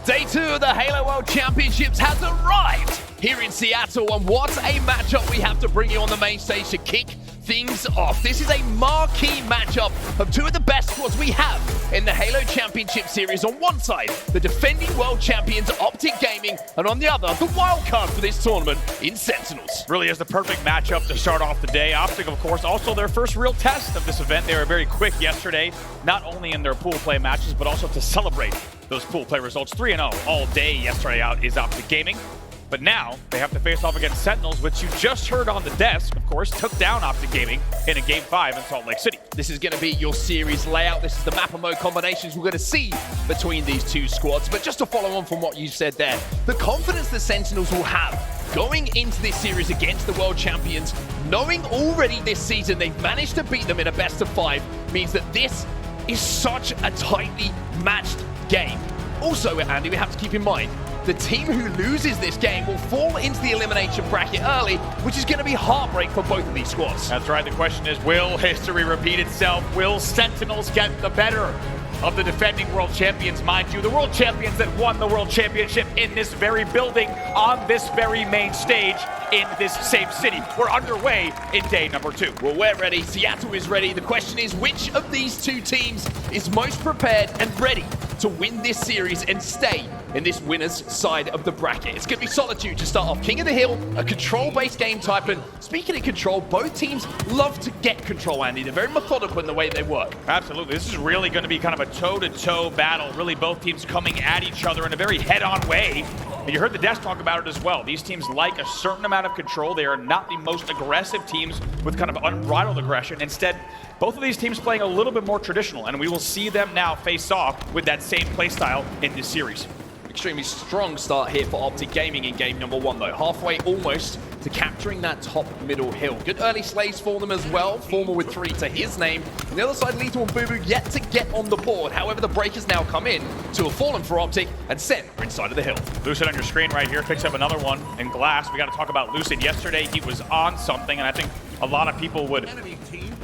Day 2 of the Halo World Championships has arrived here in Seattle, and what a matchup we have to bring you on the main stage to kick things off. This is a marquee matchup of two of the best squads we have in the Halo Championship Series. On one side, the defending world champions Optic Gaming, and on the other, the wild card for this tournament in Sentinels. Really is the perfect matchup to start off the day. Optic, of course, also their first real test of this event. They were very quick yesterday, not only in their pool play matches, but also to celebrate those pool play results. 3-0 all day yesterday out is Optic Gaming. But now they have to face off against Sentinels, which you just heard on the desk, of course, took down Optic Gaming in a Game 5 in Salt Lake City. This is going to be your series layout. This is the map and mode combinations we're going to see between these two squads. But just to follow on from what you said there, the confidence that Sentinels will have going into this series against the world champions, knowing already this season they've managed to beat them in a best of 5, means that this is such a tightly matched game. Also, Andy, we have to keep in mind, the team who loses this game will fall into the elimination bracket early, which is going to be heartbreak for both of these squads. That's right. The question is, will history repeat itself? Will Sentinels get the better of the defending world champions? Mind you, the world champions that won the world championship in this very building, on this very main stage, in this same city. We're underway in day number 2. Well, we're ready. Seattle is ready. The question is, which of these two teams is most prepared and ready to win this series and stay in this winner's side of the bracket? It's going to be Solitude to start off. King of the Hill, a control-based game type, and speaking of control, both teams love to get control, Andy. They're very methodical in the way they work. Absolutely. This is really going to be kind of a toe-to-toe battle. Really, both teams coming at each other in a very head-on way. And you heard the desk talk about it as well. These teams like a certain amount of control. They are not the most aggressive teams with kind of unbridled aggression. Instead, both of these teams playing a little bit more traditional, and we will see them now face off with that same play style in this series. Extremely strong start here for Optic Gaming in game number 1, though. Halfway almost to capturing that top middle hill. Good early slays for them as well. Formal with 3 to his name. On the other side, LethuL and bubu yet to get on the board. However, the break has now come in to have fallen for Optic, and Sen are inside of the hill. Lucid on your screen right here picks up another one in glass. We got to talk about Lucid. Yesterday, he was on something, and I think a lot of people would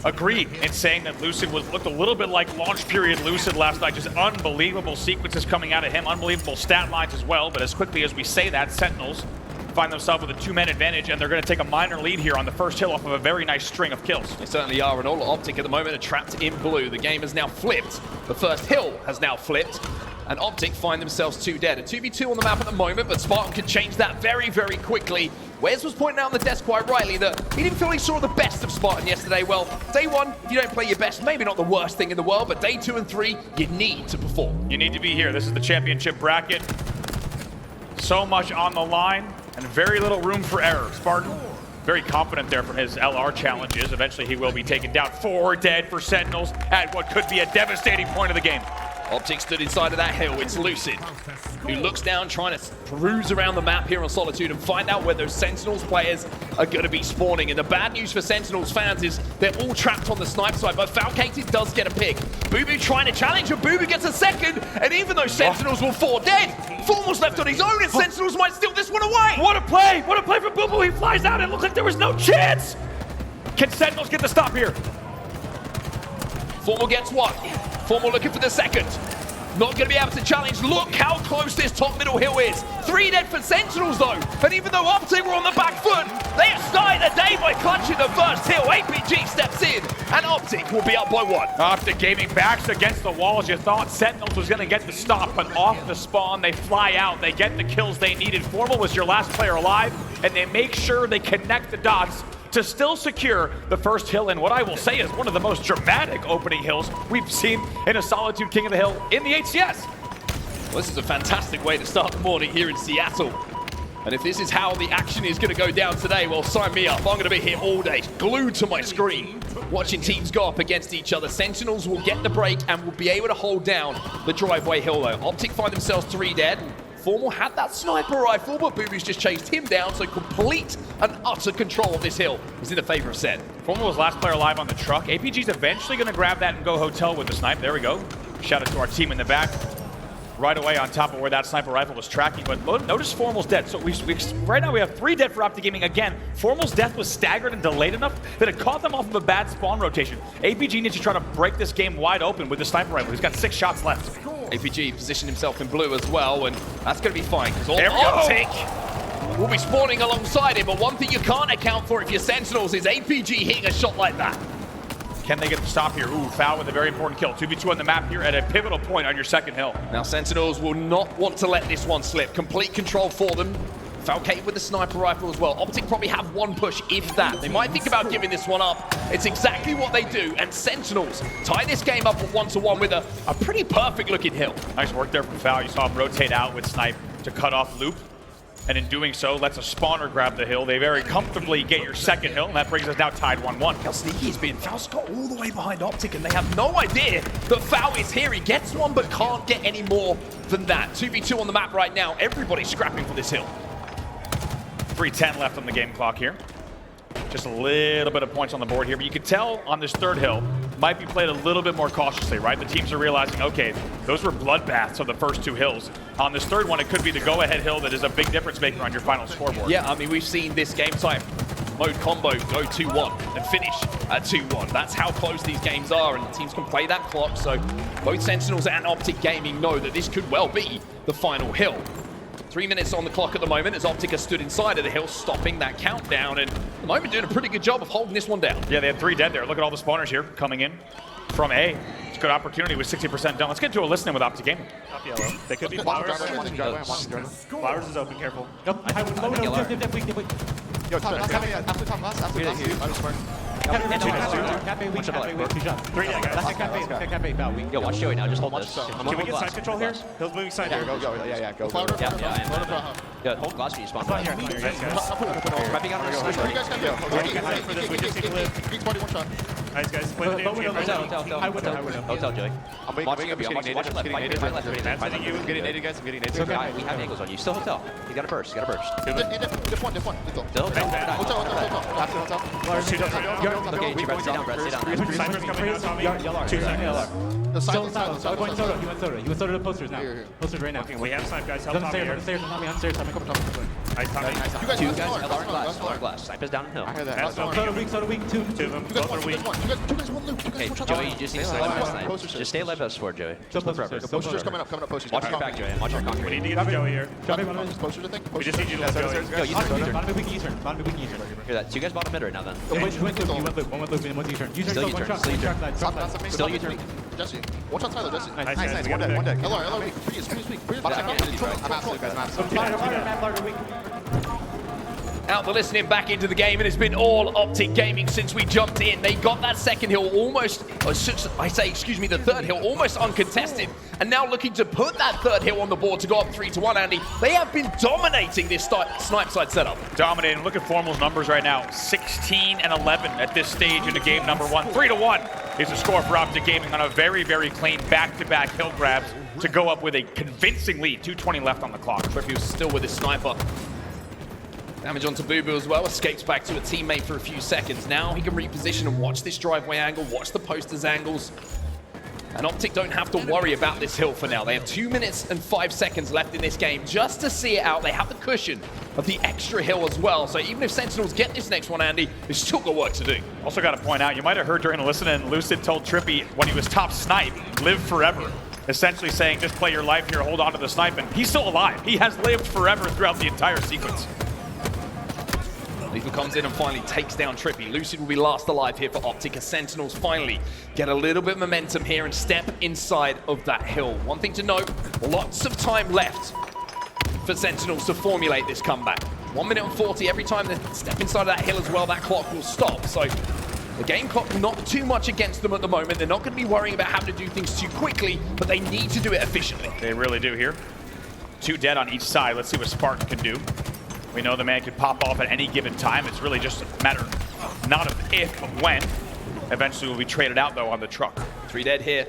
agree in saying that Lucid looked a little bit like launch period Lucid last night. Just unbelievable sequences coming out of him, unbelievable stat lines as well. But as quickly as we say that, Sentinels find themselves with a 2-man advantage, and they're going to take a minor lead here on the first hill off of a very nice string of kills. They certainly are, and all Optic at the moment are trapped in blue. The game has now flipped. The first hill has now flipped, and Optic find themselves 2 dead. A 2v2 on the map at the moment, but Spartan can change that very, very quickly. Wes was pointing out on the desk quite rightly that he didn't feel he saw the best of Spartan yesterday. Well, day 1, if you don't play your best, maybe not the worst thing in the world, but day 2 and 3, you need to perform. You need to be here. This is the championship bracket. So much on the line, and very little room for error. Spartan, very confident there from his LR challenges. Eventually he will be taken down. 4 dead for Sentinels at what could be a devastating point of the game. Optic stood inside of that hill. It's Lucid, who looks down, trying to peruse around the map here on Solitude and find out where those Sentinels players are going to be spawning. And the bad news for Sentinels fans is they're all trapped on the snipe side, but Falcated does get a pick. bubu trying to challenge, and bubu gets a second, and even though Sentinels will 4 dead, Formal's left on his own, and Sentinels might steal this one away. What a play! What a play from bubu! He flies out, and it looked like there was no chance! Can Sentinels get the stop here? Formal gets 1. Formal looking for the second. Not going to be able to challenge. Look how close this top middle hill is. 3 dead for Sentinels, though. And even though Optic were on the back foot, they are starting the day by clutching the first hill. APG steps in, and Optic will be up by 1. Optic Gaming backs against the walls. You thought Sentinels was going to get the stop, but off the spawn, they fly out. They get the kills they needed. Formal was your last player alive, and they make sure they connect the dots to still secure the first hill in what I will say is one of the most dramatic opening hills we've seen in a Solitude King of the Hill in the HCS. Well, this is a fantastic way to start the morning here in Seattle. And if this is how the action is going to go down today, well, sign me up. I'm going to be here all day, glued to my screen, watching teams go up against each other. Sentinels will get the break and will be able to hold down the driveway hill, though. Optic find themselves 3 dead. Formal had that sniper rifle, but bubu's just chased him down, so complete and utter control of this hill is in the favor of Sen. Formal was last player alive on the truck. APG's eventually going to grab that and go hotel with the snipe. There we go. Shout out to our team in the back. right away on top of where that sniper rifle was tracking. But notice Formal's dead. So right now we have 3 dead for Optic Gaming. Again, Formal's death was staggered and delayed enough that it caught them off of a bad spawn rotation. APG needs to try to break this game wide open with the sniper rifle. He's got 6 shots left. APG positioned himself in blue as well, and that's going to be fine because There we go. Optic will be spawning alongside him. But one thing you can't account for if you're Sentinels is APG hitting a shot like that. Can they get the stop here? Ooh, foul with a very important kill. 2v2 on the map here at a pivotal point on your second hill. Now Sentinels will not want to let this one slip. Complete control for them. Falcated with the sniper rifle as well. Optic probably have 1 push, if that. They might think about giving this one up. It's exactly what they do, and Sentinels tie this game up at 1-1 with a pretty perfect looking hill. Nice work there from Foul. You saw him rotate out with Snipe to cut off Loop. And in doing so, lets a spawner grab the hill. They very comfortably get your second hill, and that brings us now tied 1-1. Look how sneaky he's been. Foul's got all the way behind Optic, and they have no idea that Foul is here. He gets one, but can't get any more than that. 2v2 on the map right now. Everybody's scrapping for this hill. 3:10 left on the game clock here. Just a little bit of points on the board here, but you can tell on this third hill, might be played a little bit more cautiously, right? The teams are realizing, okay, those were bloodbaths of the first 2 hills. On this third one, it could be the go-ahead hill that is a big difference maker on your final scoreboard. Yeah, I mean, we've seen this game type mode combo go 2-1 and finish at 2-1. That's how close these games are, and the teams can play that clock. So both Sentinels and Optic Gaming know that this could well be the final hill. 3 minutes on the clock at the moment as Optic has stood inside of the hill, stopping that countdown, and at the moment doing a pretty good job of holding this one down. Yeah, they had 3 dead there. Look at all the spawners here coming in from A. It's a good opportunity with 60% done. Let's get to a listening with Optic Gaming. Top yellow. They could be flowers. Flowers is open, careful. Nope, I would low, dip, weak. Yo, top last, after top last. Two shots. 3 dead, guys. Cap A, Val, weak. Yo, watch Joey now, just hold this. Can we get side control here? Hill's moving side here. Go. Yeah, go. Yeah, hold glass when you spawn. Spawn here, guys. Prepping out You guys can go. For this, we just need to live. Geeks body 1 shot. Nice, guys. Play the damn game right now. Hotel, Joey. I'm Watching up, watch left, fight left. Matt's hitting you. I'm getting naded, guys. I'm getting naded. We have angles on you. Still hotel. You got a burst, Dip 1. Still hotel. Hotel. After hotel. There's 2 down. Okay, Brett, stay down. Sniper's coming out, Tommy. 2 seconds. The Still silence. I went soda. You went soda to posters now. Here. Posters right now. We have snipe, guys. Help On the Tommy stairs, here. on the stairs, Tommy, Nice, Tommy. You guys 2 do guys, smart. LR and glass. Snipe is down in hill. I heard that. That's That's okay. Soda weak, 2. 2 of them. You guys Both are weak. You guys 1 loop. Okay, Joey, you just need to stay left snipe. Just stay left us for Joey. Still Just posters. preppers. Posters coming up. Posters. Watch your back, Joey, and watch our We concrete. need to get to Joey here. Posters, I think. We just need you to let Joey. Yo, you turn. Bottom weak Eastern. Hear that? 2 guys bottom mid right now then. You went loop, one went loop, and one's U-turn. U-turn, Still one U-turn, shot, still one U-turn. shot, side. Still U-turn. Jesse. Watch out Tyler, Jesse. Nice. Nice. One deck. LR, weak. Freeze. I'm absolutely guys. I'm absolutely. Out the listening back into the game, and it's been all Optic Gaming since we jumped in. They got that second hill almost, the third hill almost uncontested, and now looking to put that third hill on the board to go up 3-1, Andy. They have been dominating this snipe side setup. Dominating. Look at Formal's numbers right now. 16 and 11 at this stage into game number 1. 3-1 is the score for Optic Gaming on a very, very clean back-to-back hill grabs to go up with a convincing lead. 2:20 left on the clock. TriPPPeY still with his sniper. Damage onto bubu as well, escapes back to a teammate for a few seconds. Now he can reposition and watch this driveway angle, watch the posters angles. And Optic don't have to worry about this hill for now. They have 2 minutes and 5 seconds left in this game just to see it out. They have the cushion of the extra hill as well. So even if Sentinels get this next one, Andy, they've still got work to do. Also got to point out, you might have heard during the listen-in, Lucid told TriPPPeY when he was top snipe, live forever. Essentially saying, just play your life here, hold on to the snipe, and he's still alive. He has lived forever throughout the entire sequence. LethuL comes in and finally takes down TriPPPeY. Lucid will be last alive here for Optic as Sentinels finally get a little bit of momentum here and step inside of that hill. One thing to note, lots of time left for Sentinels to formulate this comeback. 1 minute and 40 every time they step inside of that hill as well, that clock will stop. So the game clock not too much against them at the moment. They're not going to be worrying about having to do things too quickly, but they need to do it efficiently. They really do here. 2 dead on each side. Let's see what Spartan can do. We know the man can pop off at any given time. It's really just a matter not of if, but when. Eventually will be traded out, though, on the truck. 3 dead here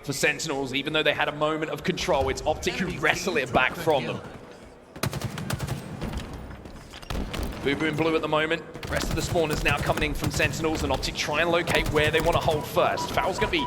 for Sentinels. Even though they had a moment of control, it's Optic who wrestle it back from them. Bubu in blue at the moment. The rest of the spawners now coming in from Sentinels, and Optic try and locate where they want to hold first. Foul's going to be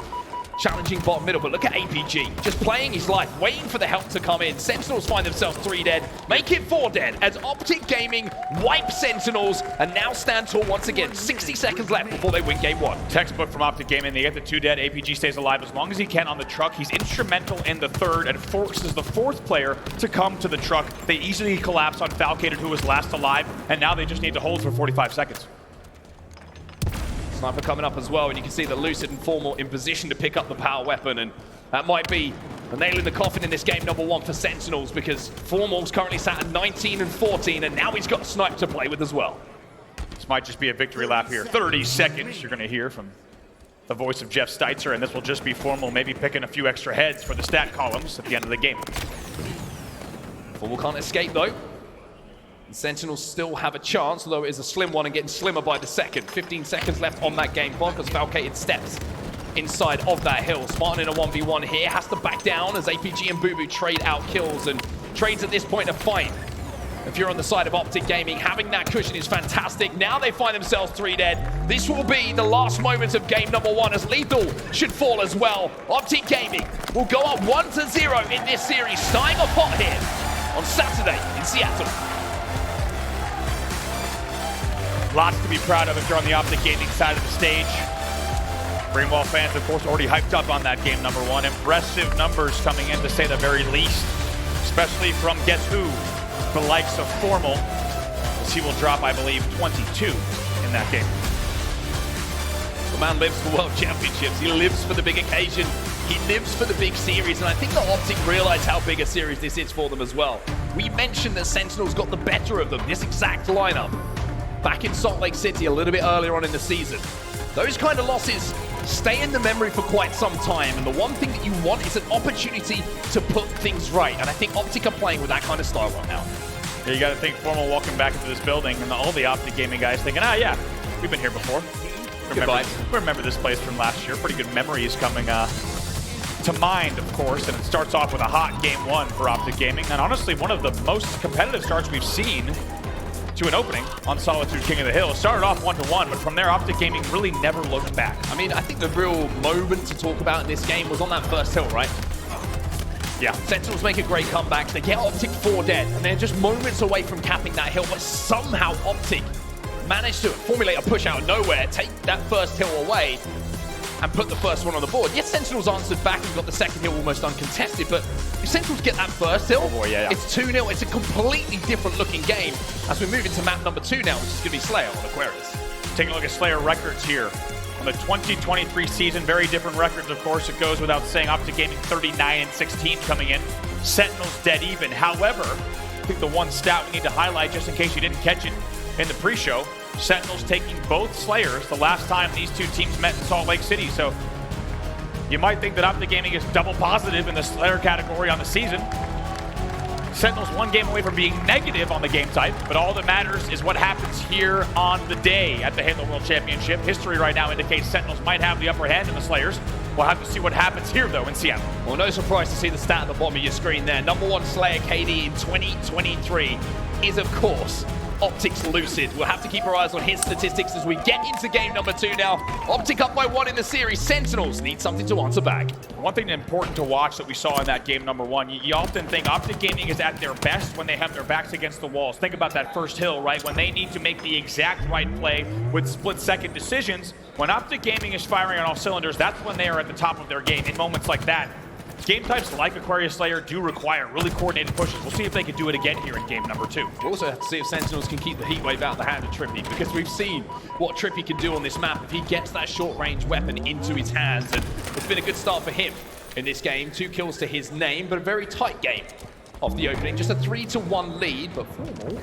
challenging bottom middle, but look at APG, just playing his life, waiting for the help to come in. Sentinels find themselves 3 dead, make it 4 dead, as Optic Gaming wipe Sentinels, and now stand tall once again. 60 seconds left before they win game 1. Textbook from Optic Gaming, they get the 2 dead, APG stays alive as long as he can on the truck. He's instrumental in the 3rd and forces the 4th player to come to the truck. They easily collapse on Falcated, who was last alive, and now they just need to hold for 45 seconds. Sniper coming up as well, and you can see that Lucid and Formal in position to pick up the power weapon, and that might be a nail in the coffin in this game number 1 for Sentinels, because Formal's currently sat at 19 and 14, and now he's got a snipe to play with as well. This might just be a victory lap here. 30 seconds you're going to hear from the voice of Jeff Steitzer, and this will just be Formal maybe picking a few extra heads for the stat columns at the end of the game. Formal can't escape though. The Sentinels still have a chance, although it is a slim one and getting slimmer by the second. 15 seconds left on that game clock as Falcated steps inside of that hill. Spartan in a 1v1 here, has to back down as APG and Bubu trade out kills, and trades at this point are fine. If you're on the side of Optic Gaming, having that cushion is fantastic. Now they find themselves 3 dead. This will be the last moments of game number 1 as LethuL should fall as well. Optic Gaming will go up 1-0 in this series, starting off hot here on Saturday in Seattle. Lots to be proud of if you're on the Optic Gaming side of the stage. Greenwall fans, of course, already hyped up on that game number 1. Impressive numbers coming in, to say the very least, especially from guess who? The likes of Formal, as he will drop, I believe, 22 in that game. The man lives for World Championships. He lives for the big occasion. He lives for the big series, and I think that Optic realize how big a series this is for them as well. We mentioned that Sentinels got the better of them, this exact lineup, back in Salt Lake City a little bit earlier on in the season. Those kind of losses stay in the memory for quite some time, and the one thing that you want is an opportunity to put things right, and I think Optic are playing with that kind of style right now. Yeah, you got to think Formal walking back into this building, and all the Optic Gaming guys thinking, ah, yeah, we've been here before. Remember this place from last year. Pretty good memories coming to mind, of course, and it starts off with a hot game 1 for Optic Gaming, and honestly, one of the most competitive starts we've seen to an opening on Solitude King of the Hill. It started off 1-1, but from there, Optic Gaming really never looked back. I mean, I think the real moment to talk about in this game was on that first hill, right? Yeah. Sentinels make a great comeback. They get Optic 4 dead, and they're just moments away from capping that hill, but somehow Optic managed to formulate a push out of nowhere, take that first hill away, and put the first one on the board. Yes, Sentinels answered back and got the second hill almost uncontested, but if Sentinels get that first hill, it's 2-0. It's a completely different looking game as we move into map number 2 now, which is going to be Slayer on Aquarius. Taking a look at Slayer records here. On the 2023 season, very different records, of course. It goes without saying. Optic Gaming 39-16 coming in. Sentinels dead even. However, I think the one stat we need to highlight, just in case you didn't catch it in the pre-show, Sentinels taking both Slayers the last time these two teams met in Salt Lake City. So you might think that Optic Gaming is double positive in the Slayer category on the season. Sentinels 1 game away from being negative on the game type, but all that matters is what happens here on the day at the Halo World Championship. History right now indicates Sentinels might have the upper hand in the Slayers. We'll have to see what happens here, though, in Seattle. Well, no surprise to see the stat at the bottom of your screen there. Number 1 Slayer KD in 2023 is, of course, Optic's Lucid. We'll have to keep our eyes on his statistics as we get into game number 2 now. Optic up by 1 in the series. Sentinels need something to answer back. One thing important to watch that we saw in that game number 1, you often think Optic Gaming is at their best when they have their backs against the walls. Think about that first hill, right? When they need to make the exact right play with split-second decisions. When Optic Gaming is firing on all cylinders, that's when they are at the top of their game. In moments like that, game types like Aquarius Slayer do require really coordinated pushes. We'll see if they can do it again here in game number 2. We'll also have to see if Sentinels can keep the heat wave out of the hand of TriPPPeY, because we've seen what TriPPPeY can do on this map if he gets that short-range weapon into his hands. And it's been a good start for him in this game. 2 kills to his name, but a very tight game off the opening. Just a 3-1 lead, but Formal,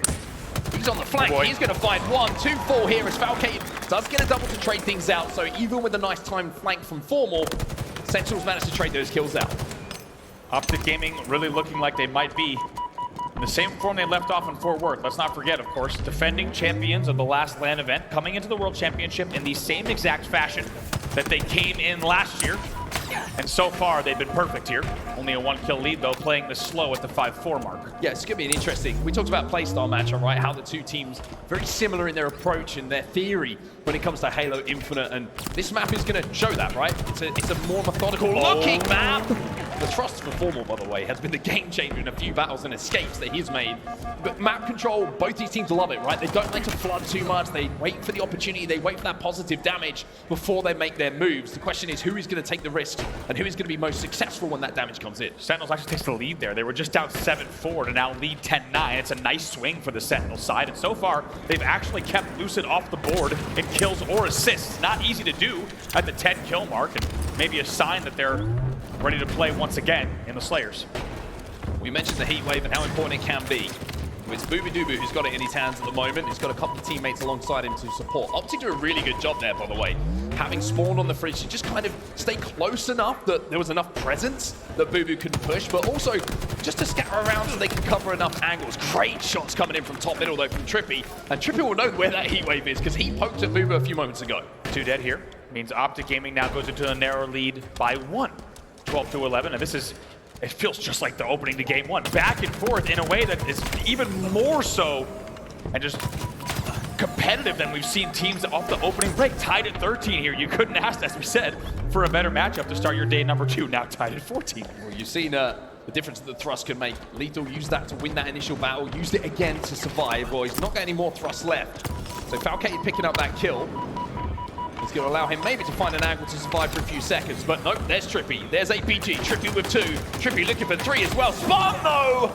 he's on the flank. He's going to find 1, 2-4 here as Falcated does get a double to trade things out. So even with a nice timed flank from Formal, Sentinels managed to trade those kills out. Optic Gaming really looking like they might be in the same form they left off in Fort Worth. Let's not forget, of course, defending champions of the last LAN event, coming into the World Championship in the same exact fashion. that they came in last year. And so far, they've been perfect here. Only a 1-kill lead, though, playing this slow at the 5-4 mark. Yeah, it's going to be an interesting... We talked about playstyle matchup, right? How the two teams very similar in their approach and their theory when it comes to Halo Infinite. And this map is going to show that, right? It's a more methodical looking map. The thrust for Formal, by the way, has been the game changer in a few battles and escapes that he's made. But map control, both these teams love it, right? They don't like to flood too much. They wait for the opportunity. They wait for that positive damage before they make their moves. The question is, who is going to take the risk and who is going to be most successful when that damage comes in? Sentinels actually takes the lead there. They were just down 7-4 to now lead 10-9. It's a nice swing for the Sentinel side. And so far, they've actually kept Lucid off the board in kills or assists. Not easy to do at the 10-kill mark, and maybe a sign that they're ready to play once again in the Slayers. We mentioned the heat wave and how important it can be. It's bubu who's got it in his hands at the moment. He's got a couple of teammates alongside him to support. Optic do a really good job there, by the way. Having spawned on the fridge to just kind of stay close enough that there was enough presence that bubu could push, but also just to scatter around so they can cover enough angles. Great shots coming in from top middle, though, from TriPPPeY. And TriPPPeY will know where that heat wave is because he poked at bubu a few moments ago. 2 dead here. Means Optic Gaming now goes into a narrow lead by 1. 12-11, and this is, it feels just like the opening to game 1. Back and forth in a way that is even more so and just competitive than we've seen teams off the opening break. Tied at 13 here. You couldn't ask, as we said, for a better matchup to start your day number 2. Now tied at 14. Well, you've seen the difference that the thrust can make. LethuL used that to win that initial battle, used it again to survive. Well, he's not got any more thrust left. So Falcated picking up that kill. It's going to allow him maybe to find an angle to survive for a few seconds, but nope, there's TriPPPeY, there's APG, TriPPPeY with 2, TriPPPeY looking for 3 as well. Spartan though,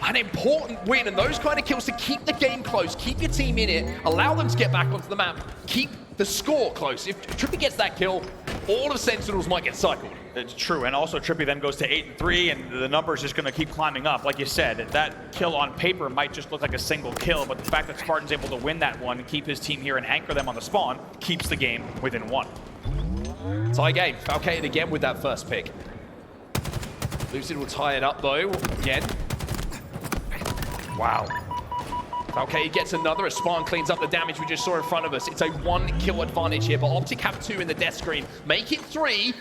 an important win, and those kind of kills to keep the game close, keep your team in it, allow them to get back onto the map, keep the score close. If TriPPPeY gets that kill, all of Sentinels might get cycled. It's true, and also TriPPPeY then goes to 8-3, and the number's just going to keep climbing up. Like you said, that kill on paper might just look like a single kill, but the fact that Spartan's able to win that one and keep his team here and anchor them on the spawn keeps the game within 1. Tie game, Falcated again with that first pick. Lucid will tie it up though, again. Wow. Falcated gets another as Spartan cleans up the damage we just saw in front of us. It's a 1-kill advantage here, but Optic have 2 in the death screen. Make it 3.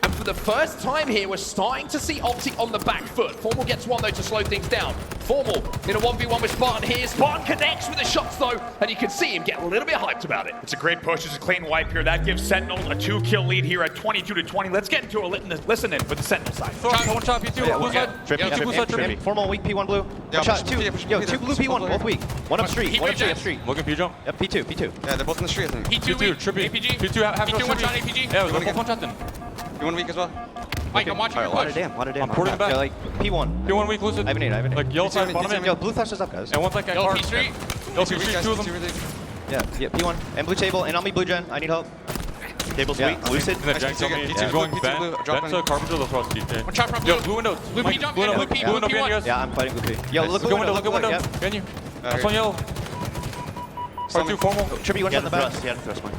And for the first time here, we're starting to see Optic on the back foot. Formal gets 1 though to slow things down. Formal in a 1v1 with Spartan here. Spartan connects with the shots though, and you can see him get a little bit hyped about it. It's a great push. It's a clean wipe here. That gives Sentinels a 2-kill lead here at 22-20. Let's get into a listen in with the Sentinel side. One shot, P2, blue side. TriPPPeY. Formal weak, P1 blue. Yeah, Shot 2. Yo, 2 blue, P1, both weak. One up street, one up street. Logan, P jump. Yep, P2. Yeah, they're both in the street, I think. P2 weak, TriPPPeY. APG. P2, have P2 one shot APG. Yeah, we're both one shot then. You want weak as well? Mike, I'm watching your push. Water dam. I'm porting it back. Yeah, like P1. P1 weak, Lucid. I have an 8. Like yellow side, bottom in. Yo, blue thrust is up, guys. And one like at Yellow car. P Street. Yellow P Street, 2 of them. Yeah, P1. And blue table, and on me blue gen. I need help. Table's weak. Lucid. And then Jack told me he's going back. That's a carpenter, they'll thrust DJ. One shot from blue. Yo, blue window. Blue P jump, yeah, blue P, Blue window P1. behind you guys. Yeah, I'm fighting blue P. Yo, look Look at window, look at window. Yep. Behind you. That's on yellow. Part 2 formal. TriPPPeY one shot in the back. Yeah, thrust one.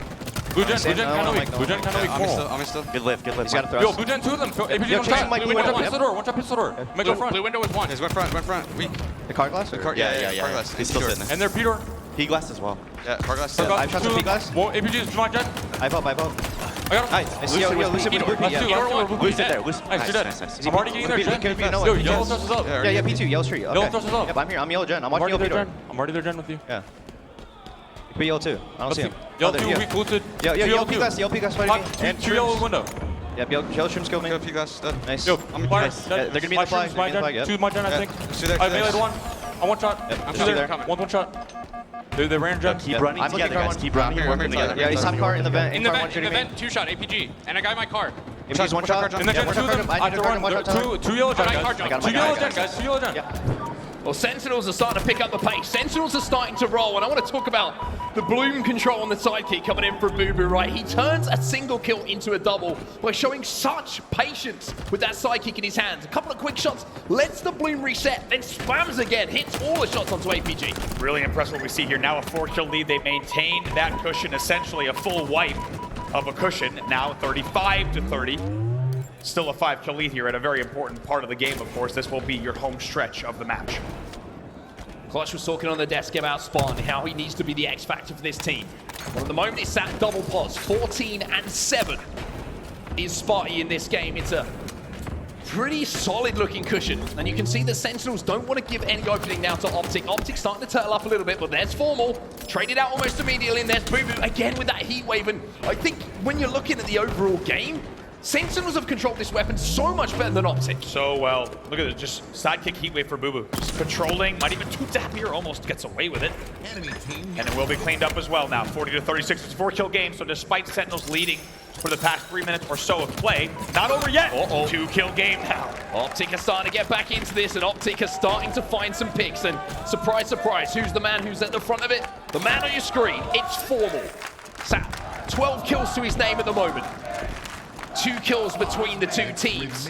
Blue gen kind of weak. Blue gen kind of weak. Formal. I'm still. Good lift. He's got a Yo, thrust. blue gen 2 of them. APG Yo, one chasing shot. Mike, One blue shot window. pistol door. One shot pistol door. Make go front. Blue window was 1. He's went front. Weak. The car glass? The car, yeah. Car glass. He's still sitting there. And they're P-door. P glass as well. Yeah, car glass. Yeah, I've shot some P glass. Well, APG is my jet. I vote. I got him. Nice. Lucid with blue P. Last two, Yeah. last two. Lucid there. Nice, two dead. Nice. I'm already getting there, Jen. Can be no Yo, one. yellow thrust is up. Yeah, P2, yellow street. Yellow Okay. thrust is up. Yep, I'm here. I'm yellow gen. I'm I'm watching already yellow there, P-door. Jen. I'm already there, Jen, with you. Yeah. P yellow 2. I don't see him. Yellow there, 2, yeah. weak, Lucid. Yo, Two yellow P glass. Yellow P glass fighting me. And 2 yellow window. Yep, yellow shrim's kill me. Go P glass. Dead. Nice. Yo, I'm fire. nice. Yeah, they're gonna be in the flag. My They're gonna be in the flag, Jen. 2 my Jen, I Yeah. think. Two there. I meleeed 1. I one shot. Yep, Two two there. there. One shot. They ran Jen. Keep running together, guys. Keep running. Keep working together. Yeah, he's top car in the vent. In the car vent, one in shooting the me. vent, 2 shot APG. And I got my car. If he's one shot. And then Yeah, Jen, one 2 of shot. them. I I need have to to run run. one shot. Two yellow Jen, I got guys. him. Two yellow Jen, guys. 2 yellow Jen. Well, Sentinels are starting to pick up the pace. Sentinels are starting to roll, and I want to talk about the bloom control on the sidekick coming in from bubu, right? He turns a single kill into a double by showing such patience with that sidekick in his hands. A couple of quick shots, lets the bloom reset, then spams again, hits all the shots onto APG. Really impressed what we see here. Now a 4-kill lead. They maintain that cushion, essentially a full wipe of a cushion. Now 35-30. Still a 5-kill lead here at a very important part of the game, of course. This will be your home stretch of the match. Clutch was talking on the desk about Spartan, how he needs to be the X factor for this team. Well, at the moment it's sat double pos, 14-7 is Spartan in this game. It's a pretty solid looking cushion. And you can see the Sentinels don't want to give any opening now to Optic. Optic's starting to turtle up a little bit, but there's Formal. Traded out almost immediately, and there's bubu again with that heat wave. And I think when you're looking at the overall game, Sentinels have controlled this weapon so much better than Optic. So well. Look at it, just sidekick heat wave for bubu. Just patrolling, might even two-tap here, almost gets away with it. And it will be cleaned up as well now. 40-36, it's a 4-kill game, so despite Sentinels leading for the past 3 minutes or so of play, not over yet. 2-kill game now. Optic are starting to get back into this, and Optic are starting to find some picks. And surprise, surprise, who's the man who's at the front of it? The man on your screen, it's Formal. Sat 12 kills to his name at the moment. 2 kills between the two teams.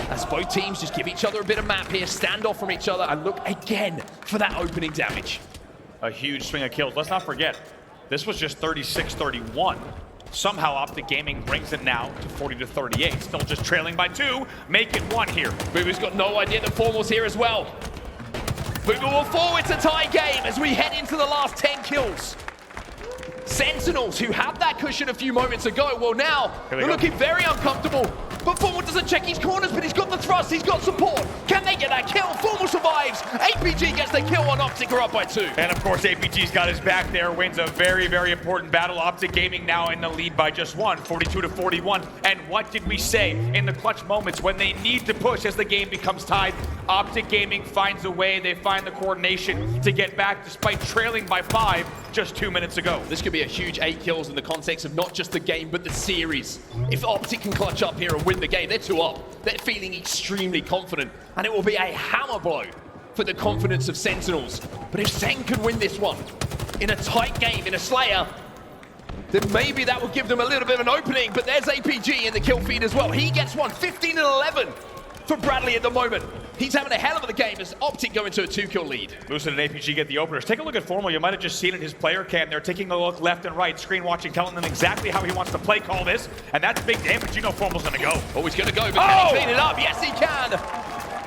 As both teams just give each other a bit of map here, stand off from each other, and look again for that opening damage. A huge swing of kills. Let's not forget, this was just 36-31. Somehow Optic Gaming brings it now to 40-38. Still just trailing by 2. Make it 1 here. bubu's got no idea that Formal's here as well. bubu will fall. It's a tie game as we head into the last 10 kills. Sentinels, who had that cushion a few moments ago, well now, they're looking very uncomfortable. But Formal doesn't check his corners, but he's got the thrust, he's got support. Can they get that kill? Formal survives. APG gets the kill on Optic, are up by 2. And of course, APG's got his back there, wins a very, very important battle. Optic Gaming now in the lead by just 1, 42-41. And what did we say in the clutch moments when they need to push as the game becomes tied? Optic Gaming finds a way, they find the coordination to get back despite trailing by 5 just 2 minutes ago. This could be a huge 8 kills in the context of not just the game, but the series. If Optic can clutch up here and win the game, they're 2 up. They're feeling extremely confident, and it will be a hammer blow for the confidence of Sentinels. But if Sen can win this one in a tight game, in a Slayer, then maybe that will give them a little bit of an opening. But there's APG in the kill feed as well. He gets one, 15-11 for Bradley at the moment. He's having a hell of a game as Optic go into a 2-kill lead. Lucid and APG get the openers. Take a look at Formal. You might have just seen it in his player cam. They're taking a look left and right, screen watching, telling them exactly how he wants to play call this. And that's big damage. You know Formal's going to go. Oh, he's going to go, but can he clean it up? Yes, he can.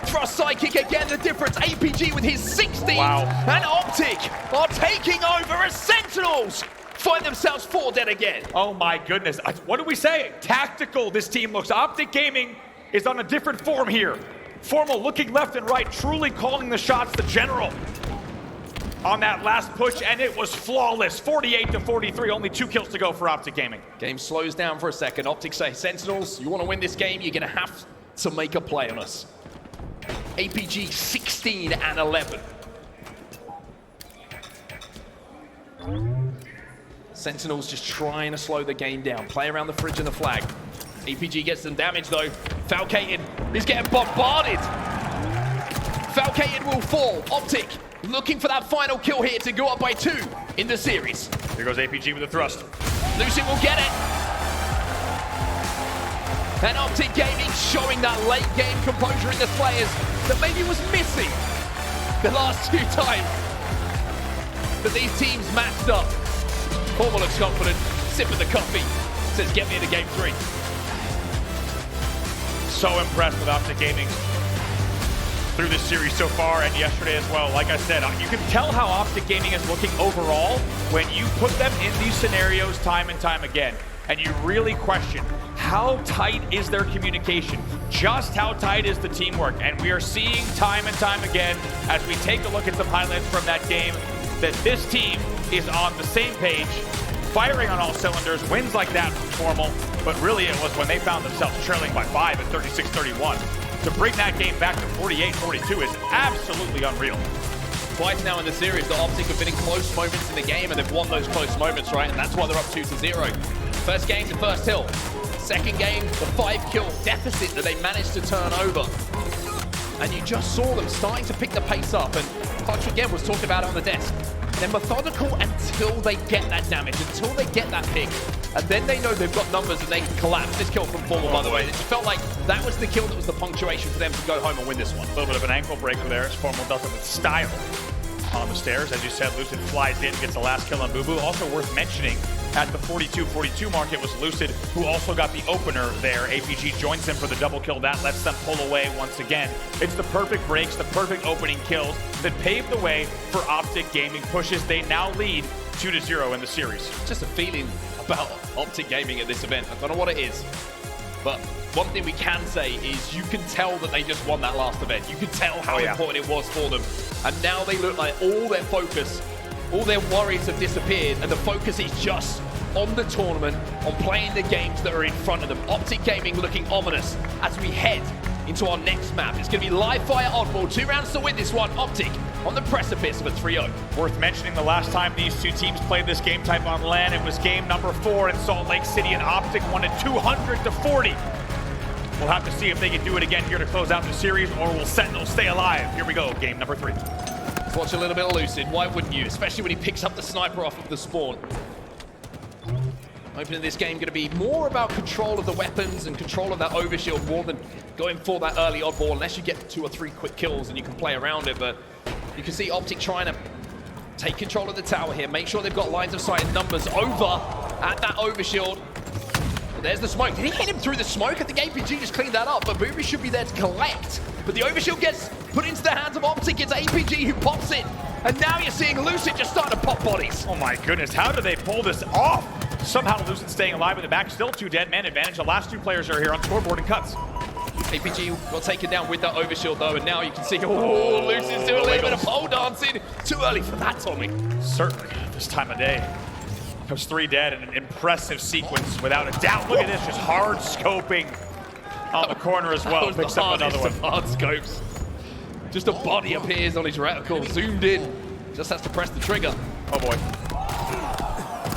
Thrust sidekick again, the difference. APG with his 16. Wow. And Optic are taking over as Sentinels find themselves 4 dead again. Oh my goodness. What do we say? Tactical, this team looks. Optic Gaming is on a different form here. Formal looking left and right, truly calling the shots, the general on that last push, and it was flawless. 48-43, only 2 kills to go for Optic Gaming. Game slows down for a second. Optic say, Sentinels, you want to win this game, you're going to have to make a play on us. APG 16-11. Sentinels just trying to slow the game down. Play around the fridge and the flag. APG gets some damage though. Falcated is getting bombarded. Falcated will fall. Optic looking for that final kill here to go up by 2 in the series. Here goes APG with the thrust. Lucid will get it. And Optic Gaming showing that late game composure in the Slayers that maybe was missing the last 2 times that these teams matched up. Formal looks confident, sipping the coffee, says get me into game 3. So impressed with Optic Gaming through this series so far and yesterday as well. Like I said, you can tell how Optic Gaming is looking overall when you put them in these scenarios time and time again. And you really question, how tight is their communication? Just how tight is the teamwork? And we are seeing time and time again, as we take a look at some highlights from that game, that this team is on the same page, firing on all cylinders, wins like that from Formal, but really it was when they found themselves trailing by 5 at 36-31. To bring that game back to 48-42 is absolutely unreal. Twice now in the series, the Optic have been in close moments in the game, and they've won those close moments, right? And that's why they're up 2-0. First game, the first hill. Second game, the 5-kill deficit that they managed to turn over. And you just saw them starting to pick the pace up, and Clutch again was talking about it on the desk. They're methodical until they get that damage, until they get that pick. And then they know they've got numbers and they can collapse. This kill from Formal, by the way. It just felt like that was the kill that was the punctuation for them to go home and win this one. A little bit of an ankle breaker there as Formal does it with style on the stairs. As you said, Lucid flies in, gets the last kill on bubu. Also worth mentioning, at the 42-42 mark. It was Lucid who also got the opener there. APG joins him for the double kill. That lets them pull away once again. It's the perfect breaks, the perfect opening kills that paved the way for Optic Gaming pushes. They now lead 2-0 in the series. Just a feeling about Optic Gaming at this event. I don't know what it is, but one thing we can say is you can tell that they just won that last event. You can tell how important it was for them. And now they look like all their focus, all their worries have disappeared, and the focus is just on the tournament, on playing the games that are in front of them. Optic Gaming looking ominous as we head into our next map. It's going to be live fire oddball. 2 rounds to win this one. Optic on the precipice of a 3-0. Worth mentioning, the last time these two teams played this game type on LAN, it was game number 4 in Salt Lake City, and Optic won it 200-40. We'll have to see if they can do it again here to close out the series, or will Sentinels stay alive? Here we go, game number 3. Let's watch a little bit of Lucid. Why wouldn't you? Especially when he picks up the sniper off of the spawn. Opening this game going to be more about control of the weapons and control of that overshield more than going for that early oddball, unless you get 2 or 3 quick kills and you can play around it. But you can see Optic trying to take control of the tower here, make sure they've got lines of sight and numbers over at that overshield. But there's the smoke. Did he hit him through the smoke? I think APG just cleaned that up, but bubu should be there to collect. But the overshield gets put into the hands of Optic. It's APG who pops it. And now you're seeing Lucid just start to pop bodies. Oh my goodness, how do they pull this off? Somehow Lucid staying alive in the back, still 2 dead, man advantage. The last 2 players are here on scoreboard and cuts. APG got taken down with that overshield though, and now you can see, oh, Lucid's doing a little bit of pole dancing. Too early for that, Tommy. Certainly, this time of day. Comes 3 dead in an impressive sequence, without a doubt. Look at this, just hard scoping on the corner as well. Picks up another one. Hard scopes. Just a body appears on his reticle, zoomed in. Just has to press the trigger. Oh boy.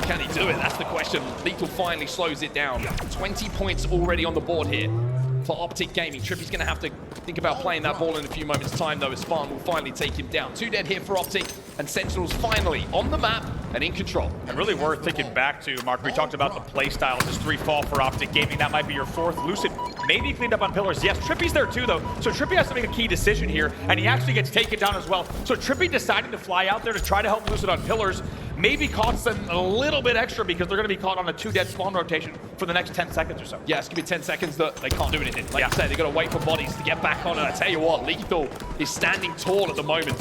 Can he do it? That's the question. LethuL finally slows it down. 20 points already on the board here for Optic Gaming. TriPPPeY's going to have to think about playing that ball in a few moments' time, though, as Spartan will finally take him down. 2 dead here for Optic, and Sentinels finally on the map and in control. And really worth thinking back to, Mark, we talked about the play styles. This 3 fall for Optic Gaming. That might be your 4th. Lucid maybe cleaned up on pillars. Yes, TriPPPeY's there too, though. So TriPPPeY has to make a key decision here, and he actually gets taken down as well. So TriPPPeY deciding to fly out there to try to help Lucid on pillars maybe costs them a little bit extra, because they're going to be caught on a 2 dead spawn rotation for the next 10 seconds or so. Yeah, it's going to be 10 seconds that they can't do anything. Like you say, they've got to wait for bodies to get back on it. I tell you what, LethuL is standing tall at the moment.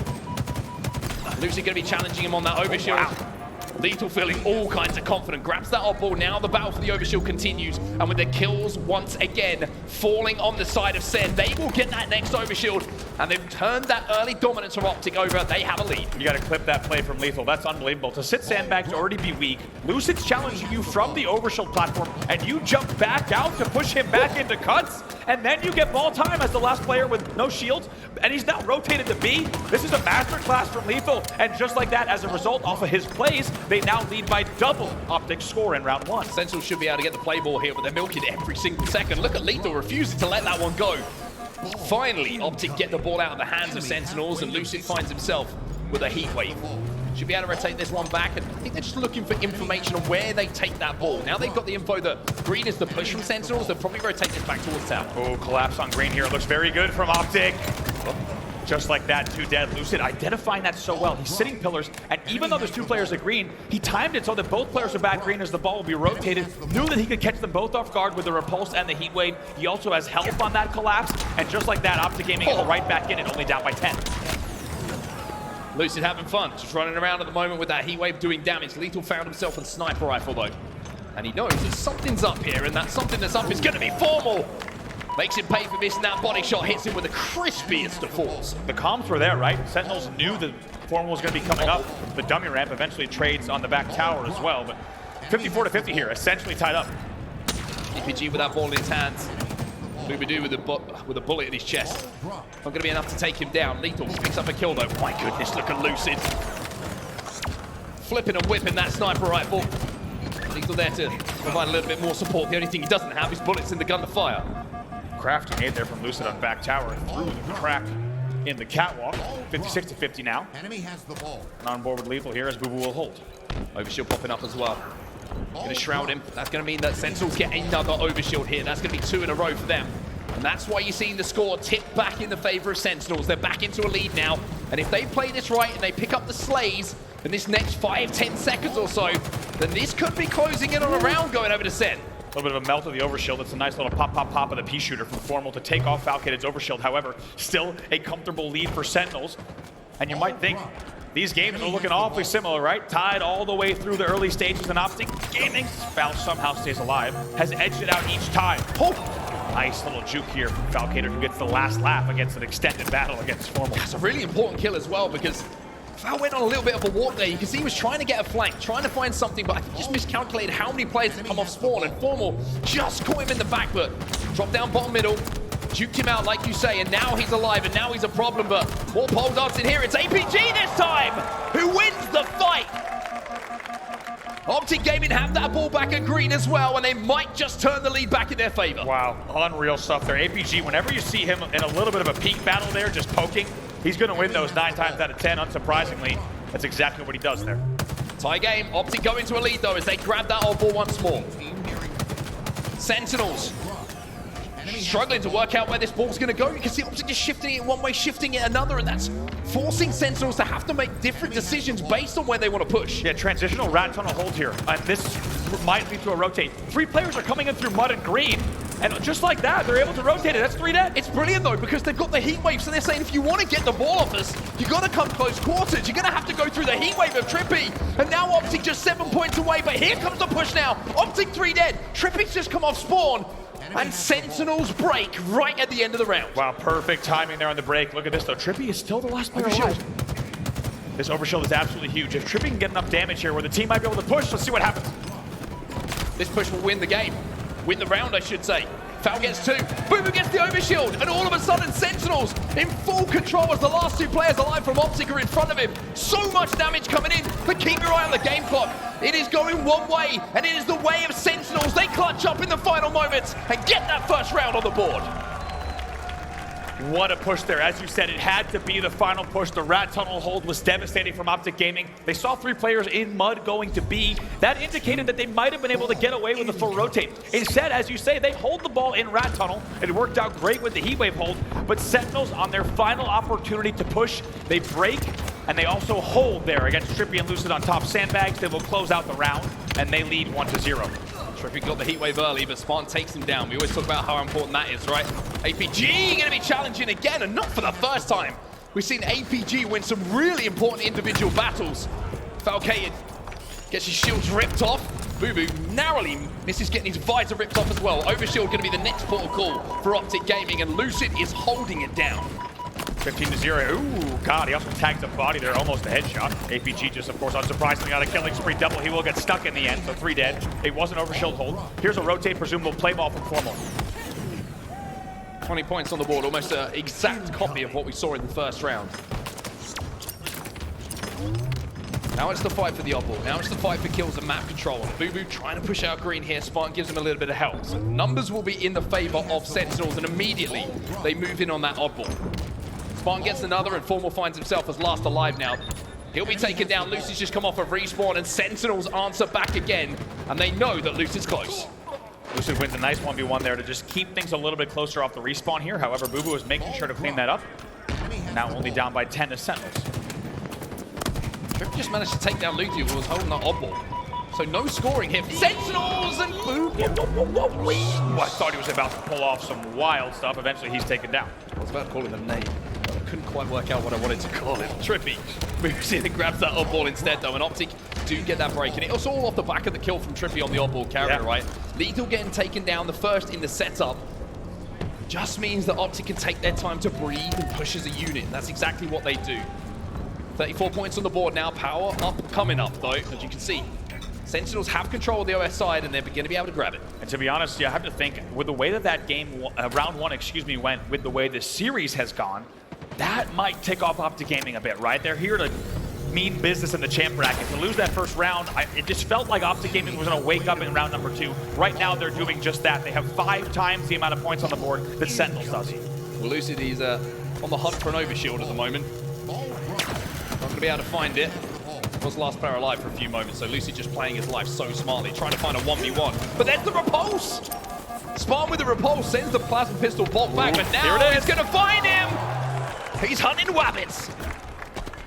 Lucid going to be challenging him on that overshield. Wow. LethuL feeling all kinds of confident, grabs that oddball. Now the battle for the overshield continues, and with the kills once again falling on the side of Sen, they will get that next overshield, and they've turned that early dominance from Optic over. They have a lead. You got to clip that play from LethuL. That's unbelievable. To sit sandbags already be weak. Lucid's challenging you from the overshield platform, and you jump back out to push him back into cuts, and then you get ball time as the last player with no shields, and he's now rotated to B. This is a masterclass from LethuL, and just like that, as a result, off of his plays, they now lead by double Optic's score in round 1. Sentinels should be able to get the play ball here, but they're milking every single second. Look at LethuL refusing to let that one go. Finally, Optic get the ball out of the hands of Sentinels, and Lucid finds himself with a heat wave. Should be able to rotate this one back, and I think they're just looking for information on where they take that ball. Now they've got the info that green is the push from Sentinels, they'll probably rotate this back towards tower. Oh, collapse on green here. It looks very good from Optic. Just like that, 2 dead. Lucid identifying that so well. He's sitting pillars, and even though there's 2 players at green, he timed it so that both players are back green as the ball will be rotated. Knew that he could catch them both off guard with the repulse and the heat wave. He also has health on that collapse, and just like that, Optic Gaming is right back in it, only down by 10. Lucid having fun, just running around at the moment with that heat wave doing damage. LethuL found himself with a sniper rifle though, and he knows that something's up here, and that something that's up is going to be formal. Makes him pay for missing that body shot, hits him with the crispiest of falls. The comms were there, right? Sentinels knew the formal was going to be coming up. The dummy ramp eventually trades on the back tower as well, but 54-50 here, essentially tied up. APG with that ball in his hands. bubu with a bullet in his chest. Not going to be enough to take him down. LethuL picks up a kill though. My goodness, look at Lucid. Flipping and whipping that sniper rifle. LethuL there to provide a little bit more support. The only thing he doesn't have is bullets in the gun to fire. Crafty nade there from Lucid on back tower through the crack in the catwalk. 56-50 now. Enemy has the ball. And on board with LethuL here as bubu will hold. Overshield popping up as well. Going to shroud him. That's going to mean that Sentinels get another overshield here. That's going to be 2 in a row for them. that's why you're seeing the score tip back in the favor of Sentinels. They're back into a lead now, and if they play this right and they pick up the slays in this next 5-10 seconds or so, then this could be closing in on a round going over to Sen. A little bit of a melt of the overshield. It's a nice little pop of the P shooter from Formal to take off Falcated's overshield. However, still a comfortable lead for Sentinels. And you might think these games are looking awfully similar, right? Tied all the way through the early stages, and Optic Gaming, Val somehow stays alive, has edged it out each time. Oh, nice little juke here from Falcated, who gets the last laugh against an extended battle against Formal. That's a really important kill as well, because Val went on a little bit of a walk there. You can see he was trying to get a flank, trying to find something, but I think he just miscalculated how many players had come off spawn, and Formal just caught him in the back, but dropped down bottom middle, juked him out like you say, and now he's alive, and now he's a problem, but more pole darts in here. It's APG this time who wins the fight. Optic Gaming have that ball back at green as well, and they might just turn the lead back in their favor. Wow, unreal stuff there. APG, whenever you see him in a little bit of a peak battle there, just poking, he's going to win those 9 times out of 10, unsurprisingly. That's exactly what he does there. Tie game. Optic go into a lead, though, as they grab that off ball once more. Sentinels struggling to work out where this ball's going to go. You can see Optic just shifting it one way, shifting it another, and that's forcing Sentinels to have to make different decisions based on where they want to push. Yeah, transitional rat tunnel hold here. And this might lead to a rotate. 3 players are coming in through mud and green, and just like that, they're able to rotate it. That's 3 dead. It's brilliant, though, because they've got the heat wave, so they're saying if you want to get the ball off us, you got to come close quarters. You're going to have to go through the heat wave of TriPPPeY, and now Optic just 7 points away, but here comes the push now. Optic 3 dead. TriPPPeY's just come off spawn, and Sentinels break right at the end of the round. Wow, perfect timing there on the break. Look at this, though. TriPPPeY is still the last player alive. This overshield is absolutely huge. If TriPPPeY can get enough damage here where the team might be able to push, let's see what happens. This push will win the game. Win the round, I should say. Fal gets 2, bubu gets the overshield, and all of a sudden Sentinels in full control as the last 2 players alive from Optic are in front of him. So much damage coming in, but keep your eye on the game clock. It is going one way, and it is the way of Sentinels. They clutch up in the final moments and get that first round on the board. What a push there. As you said, it had to be the final push. The rat tunnel hold was devastating from Optic Gaming. They saw 3 players in mud going to B. That indicated that they might have been able to get away with a full rotate. Instead, as you say, they hold the ball in rat tunnel. It worked out great with the heat wave hold, but Sentinels, on their final opportunity to push, they break, and they also hold there against TriPPPeY and Lucid on top sandbags. They will close out the round, and they lead 1-0. TriPPPeY got the heat wave early, but Spartan takes him down. We always talk about how important that is, right? APG going to be challenging again, and not for the first time. We've seen APG win some really important individual battles. Falcated gets his shields ripped off. bubu narrowly misses getting his visor ripped off as well. Overshield going to be the next port of call for Optic Gaming, and Lucid is holding it down. 15-0. Ooh, God, he also tags a body there, almost a headshot. APG just, of course, unsurprisingly on a killing spree double. He will get stuck in the end, so 3 dead. It was an overshield hold. Here's a rotate, presumable play ball from Formal. 20 points on the board, almost an exact copy of what we saw in the first round. Now it's the fight for the oddball. Now it's the fight for kills and map control. bubu trying to push out green here. Spartan gives him a little bit of help. So numbers will be in the favor of Sentinels, and immediately they move in on that oddball. Spartan gets another, and Formal finds himself as last alive now. He'll be taken down. Lucid's just come off a respawn, and Sentinels answer back again, and they know that Lucid's close. Lucid wins a nice 1v1 there to just keep things a little bit closer off the respawn here. However, bubu is making sure to clean that up. Now only down by 10 to Sentinels. TriPPPeY just managed to take down LethuL, who was holding that oddball. So no scoring here. Sentinels and bubu. I thought he was about to pull off some wild stuff. Eventually, he's taken down. I was about to call him a name, but I couldn't quite work out what I wanted to call him. TriPPPeY moves in and grabs that oddball instead, though, and Optic do get that break. And it was all off the back of the kill from TriPPPeY on the oddball carrier, right? LethuL getting taken down, the first in the setup, just means that Optic can take their time to breathe and push as a unit. That's exactly what they do. 34 points on the board now. Power up, coming up, though, as you can see. Sentinels have control of the OS side, and they're going to be able to grab it. And to be honest, you have to think, with the way that game, round 1, went, with the way the series has gone, that might tick off Optic Gaming a bit, right? They're here to mean business in the champ bracket. To lose that first round, it just felt like Optic Gaming was going to wake up in round number 2. Right now, they're doing just that. They have 5 times the amount of points on the board that Sentinels does. Well, Lucid is on the hunt for an overshield at the moment. Not going to be able to find it. Was last player alive for a few moments, so Lucid just playing his life so smartly, trying to find a 1v1. But there's the repulse! Spartan with the repulse sends the plasma pistol bolt back, but now Here it he's is. gonna find him! He's hunting wabbits!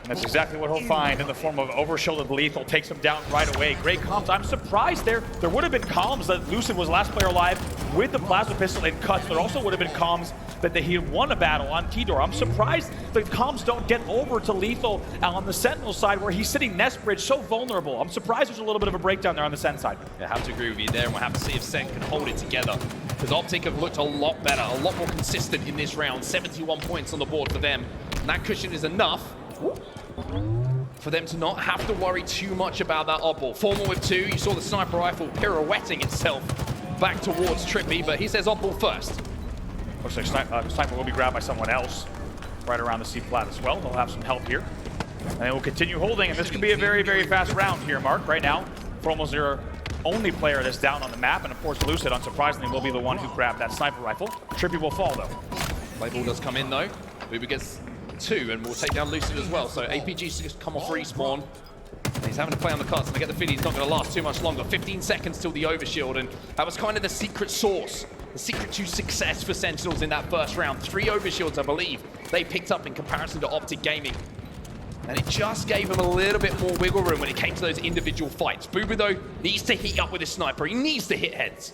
And that's exactly what he'll find in the form of overshielded LethuL. Takes him down right away. Great comms. I'm surprised there would have been comms that Lucid was last player alive with the plasma pistol in cuts. There also would have been comms that he had won a battle on T-Door. I'm surprised the comms don't get over to LethuL on the Sentinel side where he's sitting nest bridge, so vulnerable. I'm surprised there's a little bit of a breakdown there on the Sen side. I have to agree with you there, and we'll have to see if Sen can hold it together. Because Optic have looked a lot better, a lot more consistent in this round. 71 points on the board for them. And that cushion is enough for them to not have to worry too much about that oddball. Formal with 2, you saw the sniper rifle pirouetting itself back towards TriPPPeY, but he says oddball first. Looks like sniper will be grabbed by someone else right around the C flat as well. They'll have some help here. And they will continue holding, and this could be a very, very fast round here, Mark. Right now, Formal's their only player that's down on the map, and of course Lucid, unsurprisingly, will be the one who grabbed that sniper rifle. TriPPPeY will fall, though. Play ball does come in, though. Bubu gets 2, and we'll take down Lucid as well. So APG's just come off respawn. And he's having to play on the cuts, and I get the feeling he's not going to last too much longer. 15 seconds till the overshield, and that was kind of the secret sauce, the secret to success for Sentinels in that first round. 3 overshields, I believe, they picked up in comparison to Optic Gaming. And it just gave him a little bit more wiggle room when it came to those individual fights. Bubu, though, needs to heat up with his sniper. He needs to hit heads.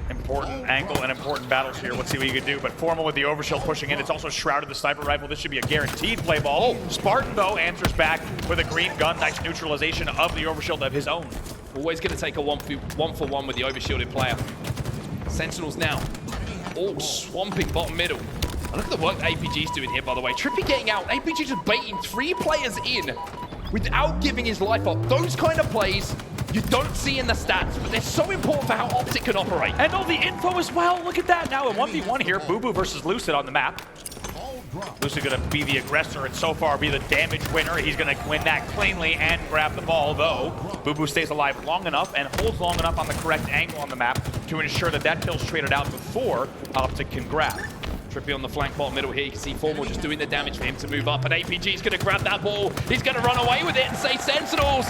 Important angle and important battles here. Let's see what you can do. But Formal with the overshield pushing in. It's also shrouded the sniper rifle. This should be a guaranteed play ball. Spartan, though, answers back with a green gun. Nice neutralization of the overshield of his own. Always going to take a one for one with the overshielded player. Sentinels now all swamping bottom middle. And look at the work that APG's doing here, by the way. TriPPPeY getting out. APG just baiting 3 players in without giving his life up. Those kind of plays you don't see in the stats, but they're so important for how Optic can operate. And all the info as well. Look at that. Now a 1v1 here. Bubu versus Lucid on the map. Lucid going to be the aggressor and so far be the damage winner. He's going to win that cleanly and grab the ball, though. Bubu stays alive long enough and holds long enough on the correct angle on the map to ensure that that kill's traded out before Optic can grab. TriPPPeY on the flank bottom middle here. You can see Formal just doing the damage for him to move up. And APG's going to grab that ball. He's going to run away with it and say, Sentinels,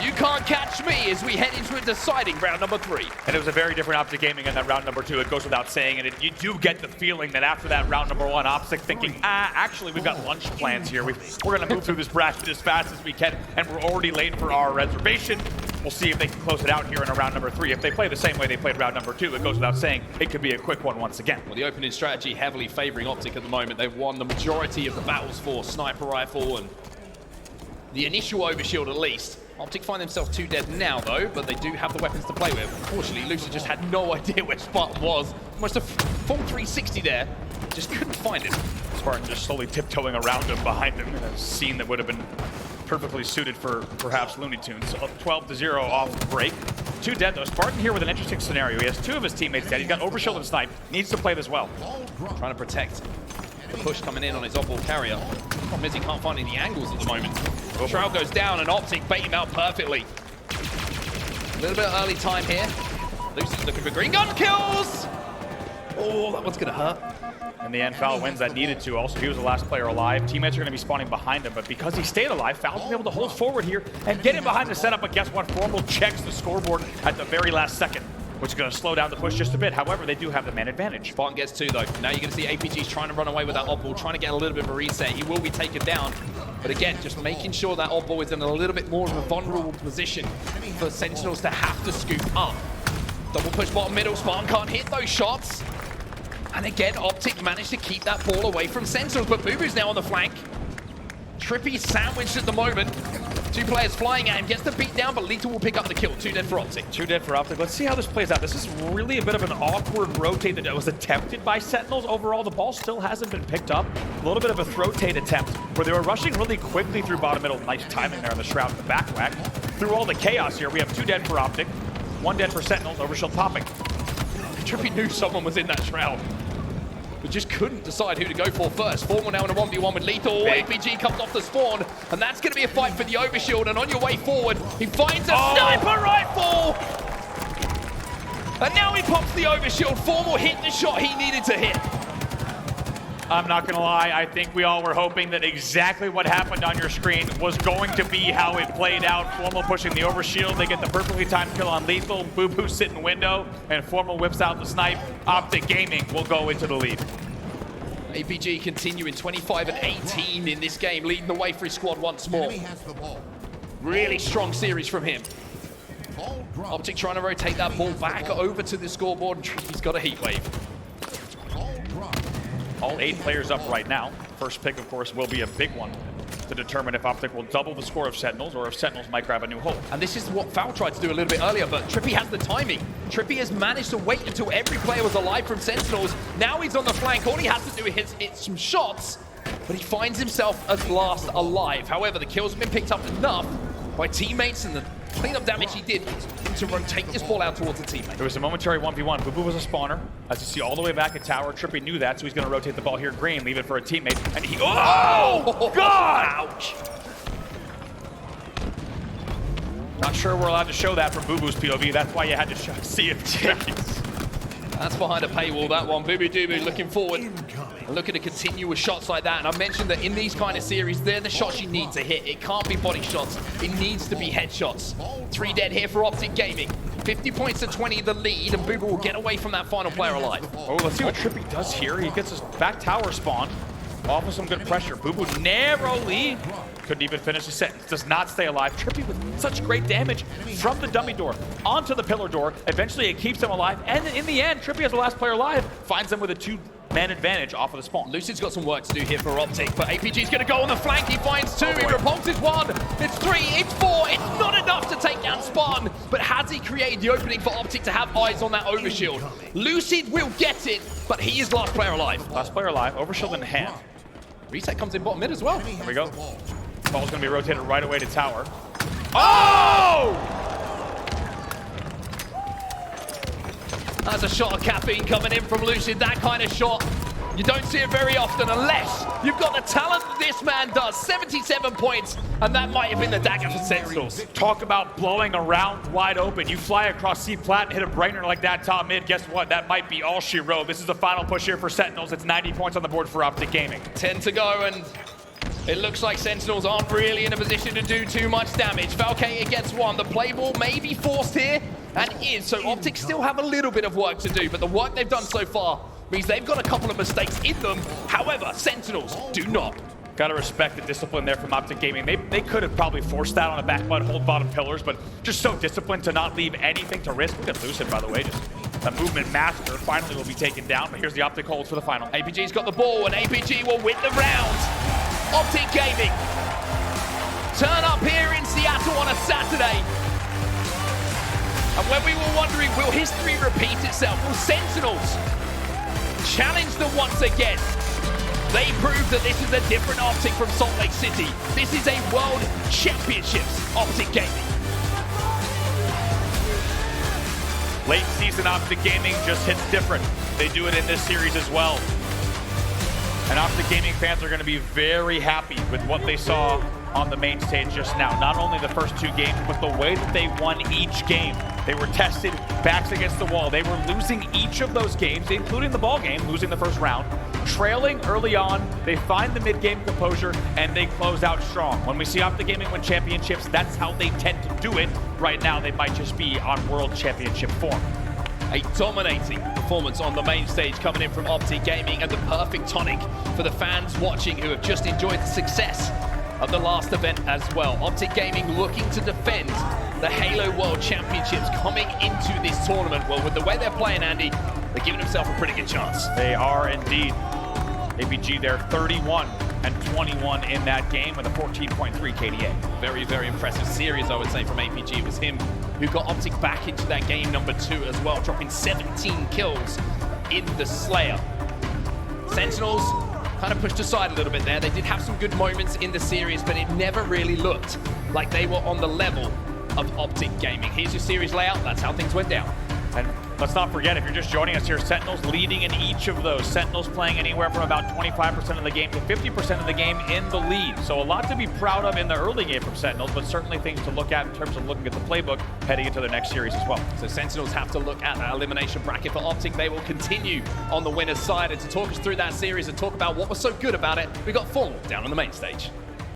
you can't catch me, as we head into a deciding round number 3. And it was a very different Optic Gaming in that round number 2. It goes without saying. And you do get the feeling that after that round number 1, Optic thinking, actually, we've got lunch plans here. We're going to move through this bracket as fast as we can. And we're already late for our reservation. We'll see if they can close it out here in a round number 3. If they play the same way they played round number 2, it goes without saying it could be a quick one once again. Well, the opening strategy heavily favoring Optic at the moment. They've won the majority of the battles for sniper rifle and the initial overshield at least. Optic find themselves 2 dead now, though, but they do have the weapons to play with. Unfortunately, Lucid just had no idea where Spartan was. Almost a full 360 there. Just couldn't find it. Spartan just slowly tiptoeing around him, behind him, in a scene that would have been perfectly suited for perhaps Looney Tunes. 12-0 off the break. 2 dead, though. Spartan here with an interesting scenario. He has 2 of his teammates dead. He's got overshield and snipe. Needs to play this well. Trying to protect the push coming in on his oddball carrier. The problem is he can't find any angles at the moment. Shroud goes down and Optic bait him out perfectly. A little bit of early time here. Lucid's looking for green gun kills! Oh, that one's gonna hurt. In the end, Foul wins that needed to. Also, he was the last player alive. Teammates are going to be spawning behind him, but because he stayed alive, Foul's been able to hold forward here and get him behind the setup. But guess what? Formal checks the scoreboard at the very last second, which is going to slow down the push just a bit. However, they do have the man advantage. Spartan gets 2, though. Now you're going to see APG's trying to run away with that oddball, trying to get a little bit of a reset. He will be taken down. But again, just making sure that oddball is in a little bit more of a vulnerable position for Sentinels to have to scoop up. Double push bottom middle. Spartan can't hit those shots. And again, Optic managed to keep that ball away from Sentinels, but Bubu's now on the flank. TriPPPeY sandwiched at the moment. 2 players flying at him, gets the beat down, but LethuL will pick up the kill. 2 dead for Optic. 2 dead for Optic. Let's see how this plays out. This is really a bit of an awkward rotate that was attempted by Sentinels. Overall, the ball still hasn't been picked up. A little bit of a rotate attempt where they were rushing really quickly through bottom middle. Nice timing there on the Shroud and the back whack. Through all the chaos here, we have 2 dead for Optic, 1 dead for Sentinels, overshield popping. TriPPPeY knew someone was in that Shroud, but just couldn't decide who to go for first. Formal now in a 1v1 with LethuL. APG comes off the spawn, and that's going to be a fight for the overshield. And on your way forward, he finds a sniper rifle! And now he pops the overshield. Formal hit the shot he needed to hit. I'm not gonna lie, I think we all were hoping that exactly what happened on your screen was going to be how it played out. Formal pushing the overshield, they get the perfectly timed kill on LethuL, bubu sit in window, and Formal whips out the snipe. Optic Gaming will go into the lead. APG continuing 25 and 18 in this game, leading the way for his squad once more. Really strong series from him. Optic trying to rotate that ball back over to the scoreboard, and he's got a heat wave. All 8 players up right now. First pick, of course, will be a big one to determine if Optic will double the score of Sentinels or if Sentinels might grab a new hold. And this is what Foul tried to do a little bit earlier, but TriPPPeY has the timing. TriPPPeY has managed to wait until every player was alive from Sentinels. Now he's on the flank. All he has to do is hit some shots, but he finds himself at last alive. However, the kills have been picked up enough by teammates, and the cleanup damage he did to rotate this ball out towards the teammate. There was a momentary 1v1. Bubu was a spawner. As you see all the way back at tower, TriPPPeY knew that, so he's going to rotate the ball here green, leave it for a teammate, and he... Oh, God! Ouch! Not sure we're allowed to show that from Bubu's POV. That's why you had to see it. That's behind a paywall, that one. Bubu Dubu looking forward. And looking to continue with shots like that. And I mentioned that in these kind of series, they're the shots you need to hit. It can't be body shots. It needs to be headshots. 3 dead here for Optic Gaming. 50 points to 20, the lead, and Bubu will get away from that final player alive. Oh, let's see what TriPPPeY does here. He gets his back tower spawn. Off with some good pressure. Bubu narrowly couldn't even finish his sentence. Does not stay alive. TriPPPeY with such great damage from the dummy door onto the pillar door. Eventually it keeps him alive. And in the end, TriPPPeY as the last player alive finds them with a 2-man advantage off of the spawn. Lucid's got some work to do here for Optic, but APG's going to go on the flank. He finds 2. He repulses 1. It's 3. It's 4. It's not enough to take down Spartan, but has he created the opening for Optic to have eyes on that overshield? Lucid will get it, but he is last player alive. Last player alive. Overshield in hand. Reset comes in bottom mid as well. There we go. Ball's going to be rotated right away to tower. Oh! That's a shot of caffeine coming in from Lucid. That kind of shot, you don't see it very often unless you've got the talent that this man does. 77 points, and that might have been the dagger for Sentinels. Talk about blowing around wide open. You fly across C plat and hit a brainer like that top mid. Guess what? That might be all she wrote. This is the final push here for Sentinels. It's 90 points on the board for Optic Gaming. 10 to go, and it looks like Sentinels aren't really in a position to do too much damage. Falcated gets 1. The play ball may be forced here, and is, so Optic still have a little bit of work to do, but the work they've done so far means they've got a couple of mistakes in them. However, Sentinels do not. Gotta respect the discipline there from Optic Gaming. They could have probably forced that on the back butt, hold bottom pillars, but just so disciplined to not leave anything to risk. Look at Lucid, by the way, just a movement master. Finally will be taken down, but here's the Optic hold for the final. APG's got the ball, and APG will win the round. Optic Gaming turn up here in Seattle on a Saturday. And when we were wondering, will history repeat itself? Will Sentinels challenge them once again? They proved that this is a different Optic from Salt Lake City. This is a World Championships Optic Gaming. Late season Optic Gaming just hits different. They do it in this series as well. And Optic Gaming fans are going to be very happy with what they saw on the main stage just now. Not only the first 2 games, but the way that they won each game. They were tested, backs against the wall. They were losing each of those games, including the ball game, losing the first round. Trailing early on, they find the mid-game composure, and they close out strong. When we see Optic Gaming win championships, that's how they tend to do it. Right now, they might just be on World Championship form. A dominating performance on the main stage coming in from Optic Gaming, and the perfect tonic for the fans watching who have just enjoyed the success of the last event as well. Optic Gaming looking to defend the Halo World Championships coming into this tournament. Well, with the way they're playing, Andy, they're giving themselves a pretty good chance. They are indeed. APG there 31 and 21 in that game with a 14.3 KDA. Very, very impressive series, I would say, from APG. It was him who got Optic back into that game number 2 as well, dropping 17 kills in the Slayer. Sentinels kind of pushed aside a little bit there. They did have some good moments in the series, but it never really looked like they were on the level of Optic Gaming. Here's your series layout. That's how things went down. And let's not forget, if you're just joining us here, Sentinels leading in each of those. Sentinels playing anywhere from about 25% of the game to 50% of the game in the lead. So a lot to be proud of in the early game from Sentinels, but certainly things to look at in terms of looking at the playbook heading into the next series as well. So Sentinels have to look at that elimination bracket for Optic. They will continue on the winner's side. And to talk us through that series and talk about what was so good about it, we got full down on the main stage.